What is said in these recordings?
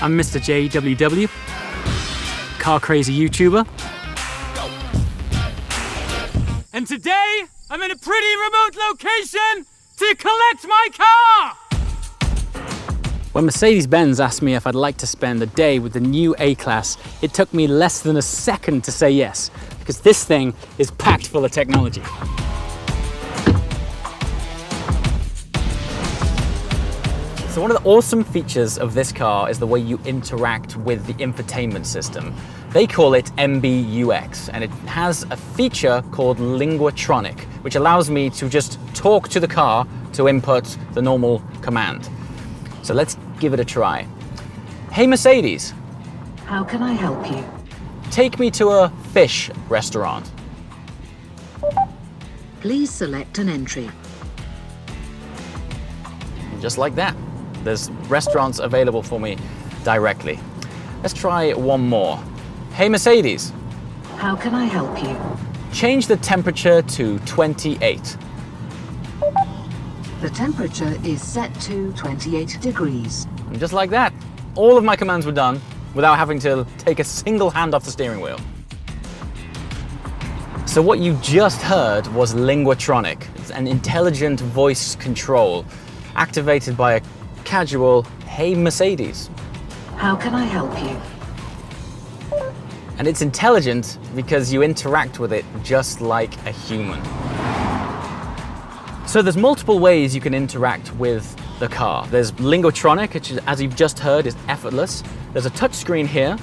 I'm Mr. JWW, car crazy YouTuber. And today, I'm in a pretty remote location to collect my car! When Mercedes-Benz asked me if I'd like to spend a day with the new A-Class, it took me less than a second to say yes, because this thing is packed full of technology. So one of the awesome features of this car is the way you interact with the infotainment system. They call it MBUX, and it has a feature called Linguatronic, which allows me to just talk to the car to input the normal command. So let's give it a try. Hey Mercedes. How can I help you? Take me to a fish restaurant. Please select an entry. Just like that. There's restaurants available for me directly. Let's try one more. Hey Mercedes. How can I help you? Change the temperature to 28. The temperature is set to 28 degrees. And just like that, all of my commands were done without having to take a single hand off the steering wheel. So what you just heard was Linguatronic. It's an intelligent voice control activated by a casual, hey Mercedes. How can I help you? And it's intelligent because you interact with it just like a human. So there's multiple ways you can interact with the car. There's Linguatronic, which is, as you've just heard, is effortless. There's a touch screen here,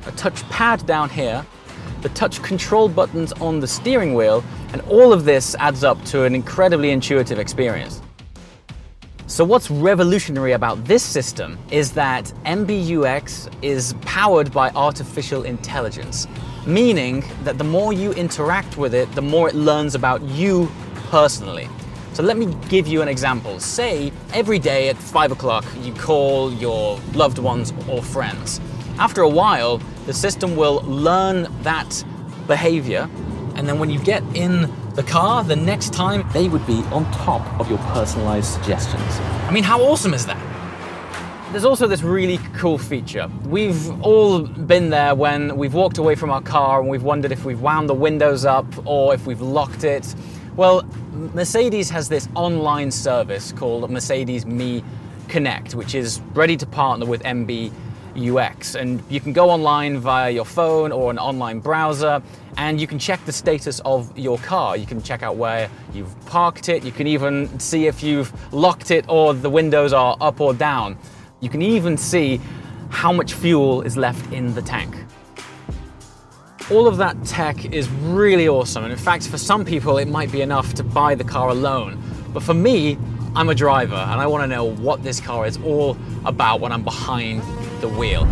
a touch pad down here, the touch control buttons on the steering wheel, and all of this adds up to an incredibly intuitive experience. So what's revolutionary about this system is that MBUX is powered by artificial intelligence, meaning that the more you interact with it, the more it learns about you personally. So let me give you an example. Say every day at 5 o'clock you call your loved ones or friends. After a while, the system will learn that behavior, and then when you get in the car, the next time, they would be on top of your personalized suggestions. I mean, how awesome is that? There's also this really cool feature. We've all been there when we've walked away from our car and we've wondered if we've wound the windows up or if we've locked it. Well, Mercedes has this online service called Mercedes Me Connect, which is ready to partner with MBUX. And you can go online via your phone or an online browser, and you can check the status of your car. You can check out where you've parked it. You can even see if you've locked it or the windows are up or down. You can even see how much fuel is left in the tank. All of that tech is really awesome, and in fact, for some people, it might be enough to buy the car alone. But for me, I'm a driver, and I want to know what this car is all about when I'm behind the wheel.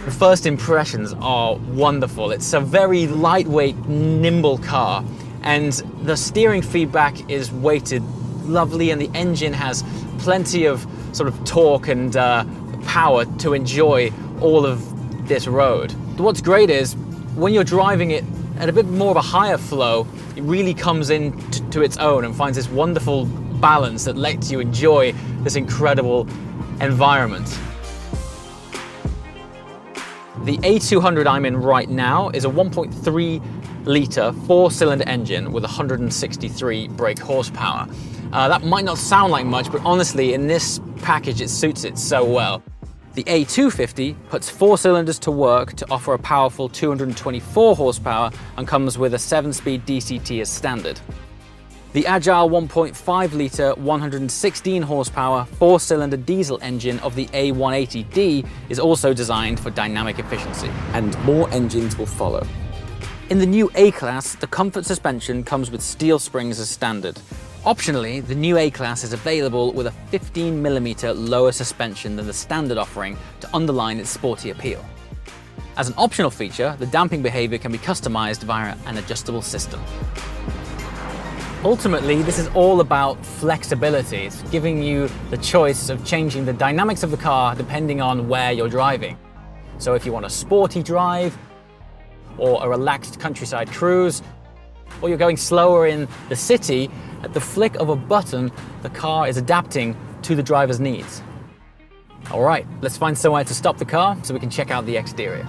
The first impressions are wonderful. It's a very lightweight, nimble car. And the steering feedback is weighted lovely, and the engine has plenty of sort of torque and power to enjoy all of this road. What's great is when you're driving it at a bit more of a higher flow, it really comes into its own and finds this wonderful balance that lets you enjoy this incredible environment. The A200 I'm in right now is a 1.3-litre four-cylinder engine with 163 brake horsepower. That might not sound like much, but honestly, in this package, it suits it so well. The A250 puts 4 cylinders to work to offer a powerful 224 horsepower and comes with a 7-speed DCT as standard. The agile 1.5-litre 116 horsepower 4-cylinder diesel engine of the A180D is also designed for dynamic efficiency, and more engines will follow. In the new A-Class, the comfort suspension comes with steel springs as standard. Optionally, the new A-Class is available with a 15mm lower suspension than the standard offering to underline its sporty appeal. As an optional feature, the damping behavior can be customized via an adjustable system. Ultimately, this is all about flexibility. It's giving you the choice of changing the dynamics of the car depending on where you're driving. So if you want a sporty drive, or a relaxed countryside cruise, or you're going slower in the city, at the flick of a button, the car is adapting to the driver's needs. All right, let's find somewhere to stop the car so we can check out the exterior.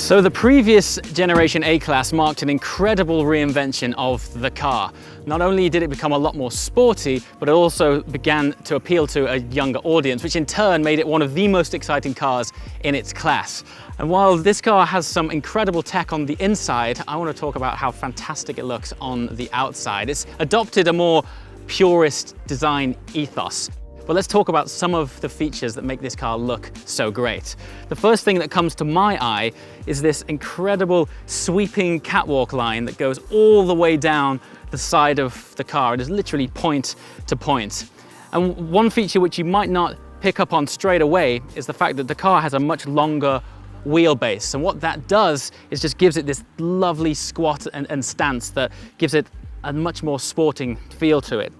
So the previous generation A-Class marked an incredible reinvention of the car. Not only did it become a lot more sporty, but it also began to appeal to a younger audience, which in turn made it one of the most exciting cars in its class. And while this car has some incredible tech on the inside, I want to talk about how fantastic it looks on the outside. It's adopted a more purist design ethos. But let's talk about some of the features that make this car look so great. The first thing that comes to my eye is this incredible sweeping catwalk line that goes all the way down the side of the car. It is literally point to point. And one feature which you might not pick up on straight away is the fact that the car has a much longer wheelbase. And what that does is just gives it this lovely squat and stance that gives it a much more sporting feel to it.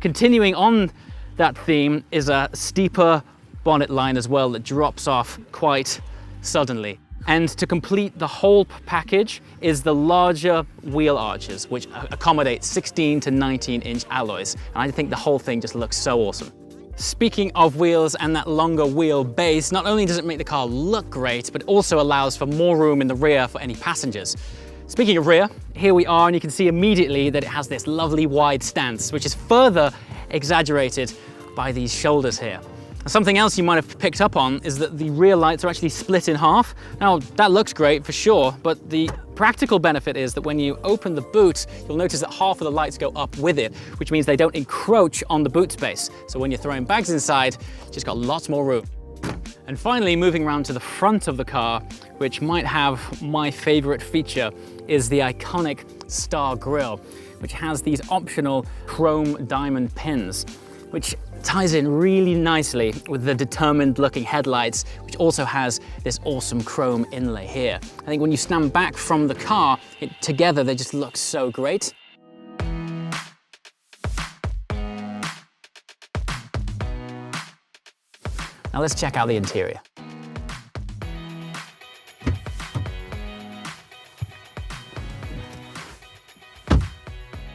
Continuing on that theme is a steeper bonnet line as well that drops off quite suddenly. And to complete the whole package is the larger wheel arches, which accommodate 16 to 19-inch alloys. And I think the whole thing just looks so awesome. Speaking of wheels and that longer wheel base, not only does it make the car look great, but also allows for more room in the rear for any passengers. Speaking of rear, here we are, and you can see immediately that it has this lovely wide stance, which is further exaggerated by these shoulders here. Something else you might have picked up on is that the rear lights are actually split in half. Now, that looks great for sure, but the practical benefit is that when you open the boot, you'll notice that half of the lights go up with it, which means they don't encroach on the boot space. So when you're throwing bags inside, you've just got lots more room. And finally, moving around to the front of the car, which might have my favorite feature, is the iconic star grille, which has these optional chrome diamond pins, which ties in really nicely with the determined looking headlights, which also has this awesome chrome inlay here. I think when you stand back from the car, together they just look so great. Now let's check out the interior.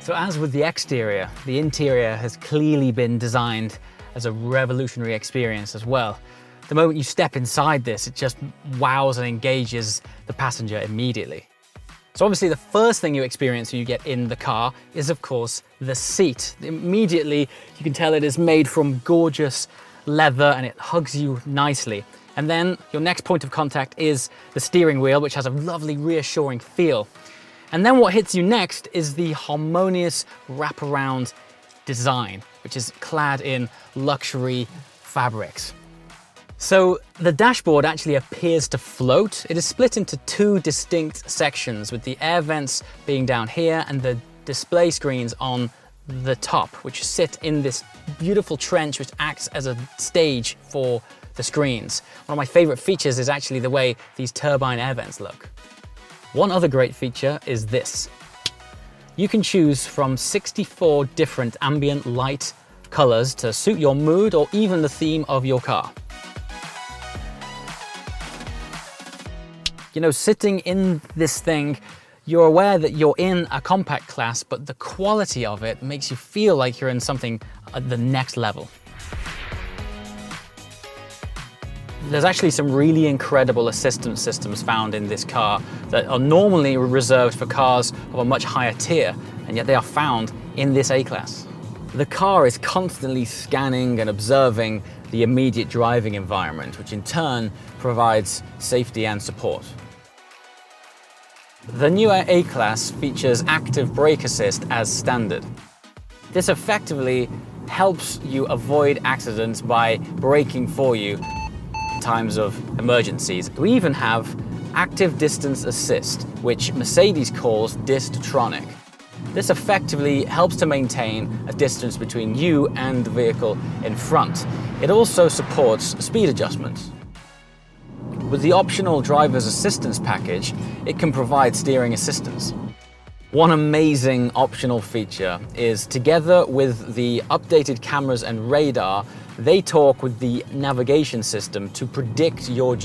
So as with the exterior, the interior has clearly been designed as a revolutionary experience as well. The moment you step inside this, it just wows and engages the passenger immediately. So obviously the first thing you experience when you get in the car is of course the seat. Immediately you can tell it is made from gorgeous leather and it hugs you nicely. And then your next point of contact is the steering wheel, which has a lovely reassuring feel. And then what hits you next is the harmonious wraparound design, which is clad in luxury fabrics. So the dashboard actually appears to float. It is split into two distinct sections, with the air vents being down here and the display screens on the top, which sit in this beautiful trench which acts as a stage for the screens. One of my favorite features is actually the way these turbine air vents look. One other great feature is this. You can choose from 64 different ambient light colors to suit your mood or even the theme of your car. You know, sitting in this thing, you're aware that you're in a compact class, but the quality of it makes you feel like you're in something at the next level. There's actually some really incredible assistance systems found in this car that are normally reserved for cars of a much higher tier, and yet they are found in this A-Class. The car is constantly scanning and observing the immediate driving environment, which in turn provides safety and support. The newer A-Class features active brake assist as standard. This effectively helps you avoid accidents by braking for you in times of emergencies. We even have active distance assist, which Mercedes calls Distronic. This effectively helps to maintain a distance between you and the vehicle in front. It also supports speed adjustments. With the optional driver's assistance package, it can provide steering assistance. One amazing optional feature is, together with the updated cameras and radar, they talk with the navigation system to predict your journey.